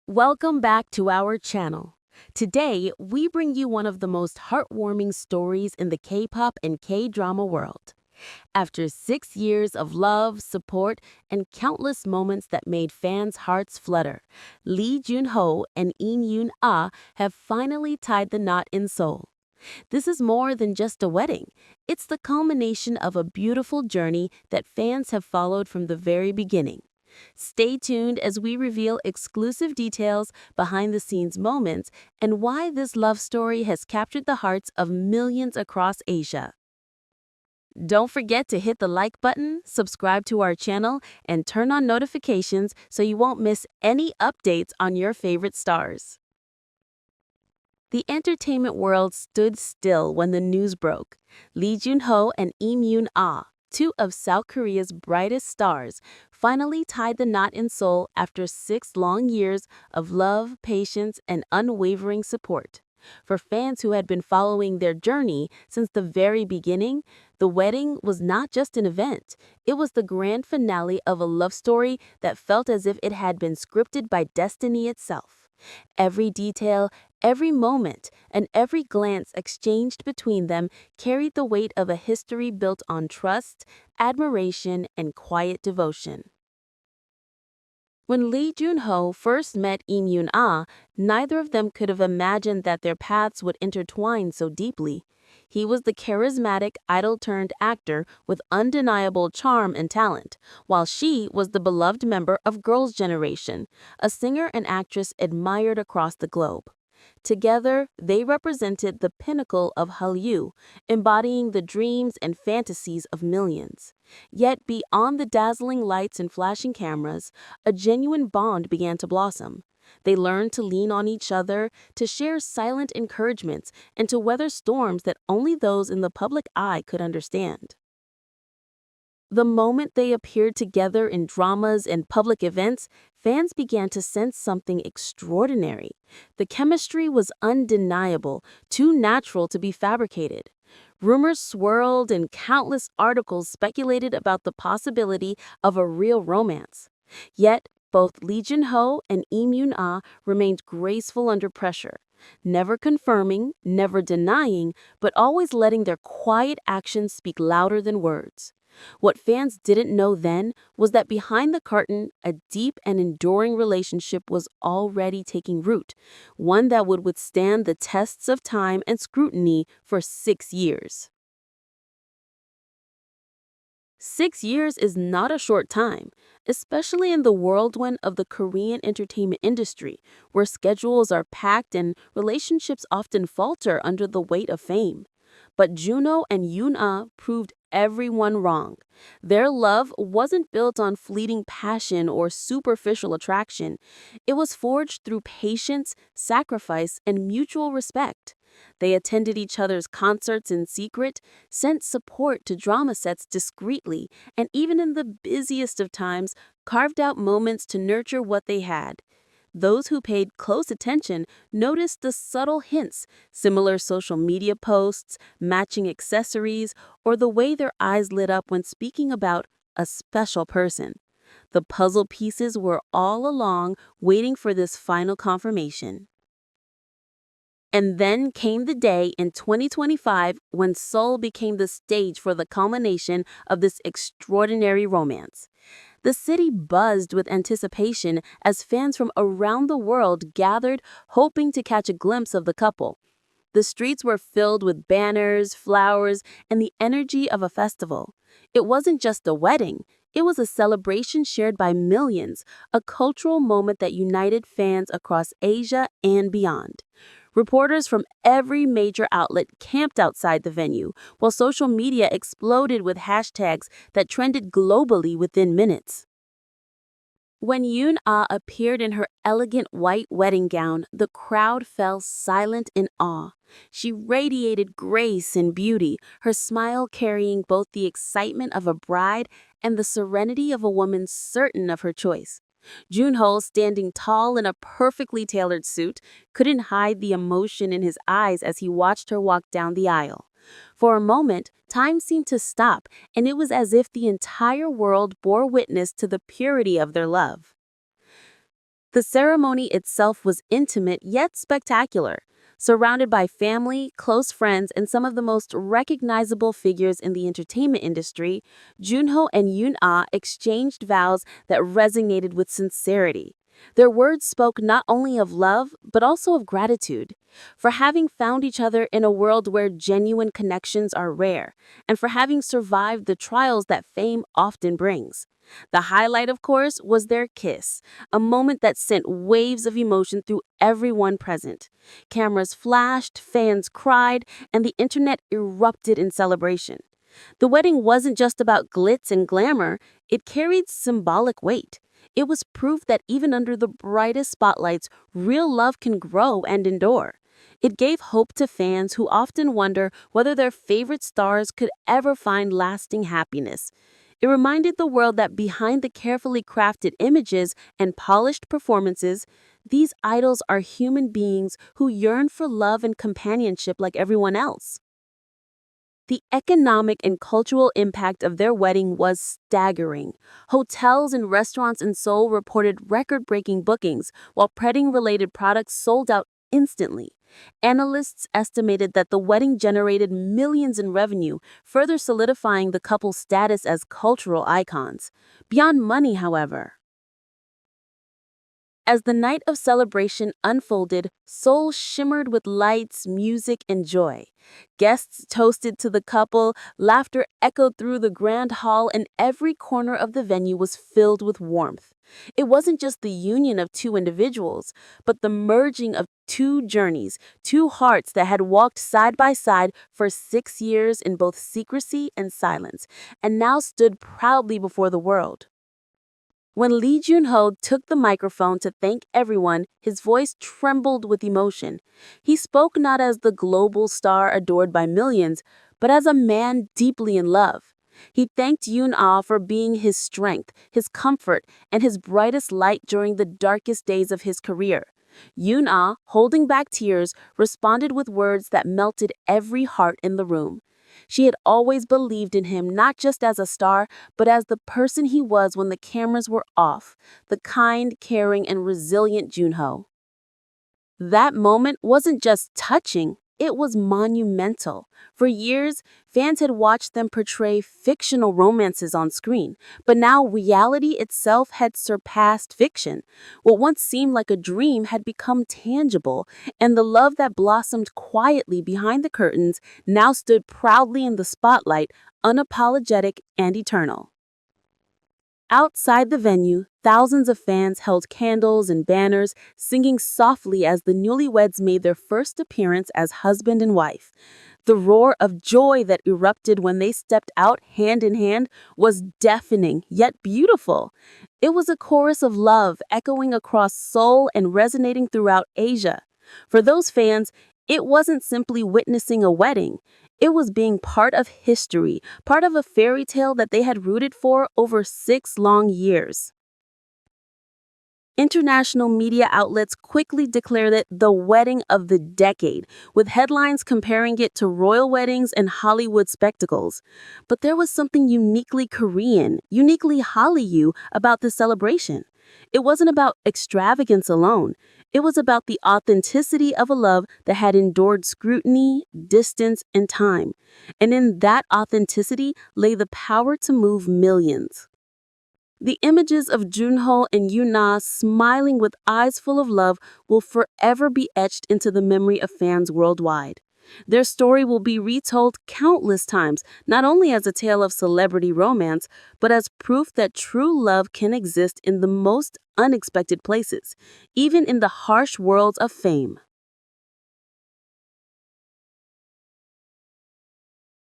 Welcome back to our channel. Today, we bring you one of the most heartwarming stories in the K-pop and K-drama world. After 6 years of love, support, and countless moments that made fans' hearts flutter, Lee Jun-ho and Yoon-ah have finally tied the knot in Seoul. This is more than just a wedding. It's the culmination of a beautiful journey that fans have followed from the very beginning. Stay tuned as we reveal exclusive details, behind-the-scenes moments, and why this love story has captured the hearts of millions across Asia. Don't forget to hit the like button, subscribe to our channel, and turn on notifications so you won't miss any updates on your favorite stars. The entertainment world stood still when the news broke. Lee Jun-ho and Yoon-ah, two of South Korea's brightest stars, finally tied the knot in Seoul after 6 long years of love, patience, and unwavering support. For fans who had been following their journey since the very beginning, the wedding was not just an event. It was the grand finale of a love story that felt as if it had been scripted by destiny itself. Every detail, every moment, and every glance exchanged between them carried the weight of a history built on trust, admiration, and quiet devotion. When Lee Jun-ho first met Yoon-ah, neither of them could have imagined that their paths would intertwine so deeply. He was the charismatic, idol-turned-actor with undeniable charm and talent, while she was the beloved member of Girls' Generation, a singer and actress admired across the globe. Together, they represented the pinnacle of Hallyu, embodying the dreams and fantasies of millions. Yet beyond the dazzling lights and flashing cameras, a genuine bond began to blossom. They learned to lean on each other, to share silent encouragements, and to weather storms that only those in the public eye could understand. The moment they appeared together in dramas and public events, fans began to sense something extraordinary. The chemistry was undeniable, too natural to be fabricated. Rumors swirled and countless articles speculated about the possibility of a real romance. Yet, both Lee Jun-ho and Yoon-ah remained graceful under pressure, never confirming, never denying, but always letting their quiet actions speak louder than words. What fans didn't know then was that behind the curtain, a deep and enduring relationship was already taking root, one that would withstand the tests of time and scrutiny for 6 years. 6 years is not a short time, especially in the whirlwind of the Korean entertainment industry, where schedules are packed and relationships often falter under the weight of fame. But Jun-ho and Yoon-ah proved everyone wrong. Their love wasn't built on fleeting passion or superficial attraction. It was forged through patience, sacrifice, and mutual respect. They attended each other's concerts in secret, sent support to drama sets discreetly, and even in the busiest of times, carved out moments to nurture what they had. Those who paid close attention noticed the subtle hints, similar social media posts, matching accessories, or the way their eyes lit up when speaking about a special person. The puzzle pieces were all along waiting for this final confirmation. And then came the day in 2025 when Seoul became the stage for the culmination of this extraordinary romance. The city buzzed with anticipation as fans from around the world gathered, hoping to catch a glimpse of the couple. The streets were filled with banners, flowers, and the energy of a festival. It wasn't just a wedding, it was a celebration shared by millions, a cultural moment that united fans across Asia and beyond. Reporters from every major outlet camped outside the venue, while social media exploded with hashtags that trended globally within minutes. When Yoon-ah appeared in her elegant white wedding gown, the crowd fell silent in awe. She radiated grace and beauty, her smile carrying both the excitement of a bride and the serenity of a woman certain of her choice. Jun-ho, standing tall in a perfectly tailored suit, couldn't hide the emotion in his eyes as he watched her walk down the aisle. For a moment, time seemed to stop, and it was as if the entire world bore witness to the purity of their love. The ceremony itself was intimate yet spectacular. Surrounded by family, close friends, and some of the most recognizable figures in the entertainment industry, Jun-ho and Yoon-ah exchanged vows that resonated with sincerity. Their words spoke not only of love, but also of gratitude, for having found each other in a world where genuine connections are rare, and for having survived the trials that fame often brings. The highlight, of course, was their kiss, a moment that sent waves of emotion through everyone present. Cameras flashed, fans cried, and the internet erupted in celebration. The wedding wasn't just about glitz and glamour, it carried symbolic weight. It was proof that even under the brightest spotlights, real love can grow and endure. It gave hope to fans who often wonder whether their favorite stars could ever find lasting happiness. It reminded the world that behind the carefully crafted images and polished performances, these idols are human beings who yearn for love and companionship like everyone else. The economic and cultural impact of their wedding was staggering. Hotels and restaurants in Seoul reported record-breaking bookings, while wedding-related products sold out instantly. Analysts estimated that the wedding generated millions in revenue, further solidifying the couple's status as cultural icons. Beyond money, however, as the night of celebration unfolded, Seoul shimmered with lights, music, and joy. Guests toasted to the couple, laughter echoed through the grand hall, and every corner of the venue was filled with warmth. It wasn't just the union of two individuals, but the merging of two journeys, two hearts that had walked side by side for 6 years in both secrecy and silence, and now stood proudly before the world. When Lee Jun-ho took the microphone to thank everyone, his voice trembled with emotion. He spoke not as the global star adored by millions, but as a man deeply in love. He thanked Yoon-ah for being his strength, his comfort, and his brightest light during the darkest days of his career. Yoon-ah, holding back tears, responded with words that melted every heart in the room. She had always believed in him not just as a star, but as the person he was when the cameras were off, the kind, caring, and resilient Jun-ho. That moment wasn't just touching, it was monumental. For years, fans had watched them portray fictional romances on screen, but now reality itself had surpassed fiction. What once seemed like a dream had become tangible, and the love that blossomed quietly behind the curtains now stood proudly in the spotlight, unapologetic and eternal. Outside the venue, thousands of fans held candles and banners, singing softly as the newlyweds made their first appearance as husband and wife. The roar of joy that erupted when they stepped out hand in hand was deafening yet beautiful. It was a chorus of love echoing across Seoul and resonating throughout Asia. For those fans, it wasn't simply witnessing a wedding. It was being part of history, part of a fairy tale that they had rooted for over 6 long years. International media outlets quickly declared it the wedding of the decade, with headlines comparing it to royal weddings and Hollywood spectacles. But there was something uniquely Korean, uniquely Hallyu about this celebration. It wasn't about extravagance alone. It was about the authenticity of a love that had endured scrutiny, distance, and time. And in that authenticity lay the power to move millions. The images of Jun-ho and Yoon-ah smiling with eyes full of love will forever be etched into the memory of fans worldwide. Their story will be retold countless times, not only as a tale of celebrity romance, but as proof that true love can exist in the most unexpected places, even in the harsh world of fame.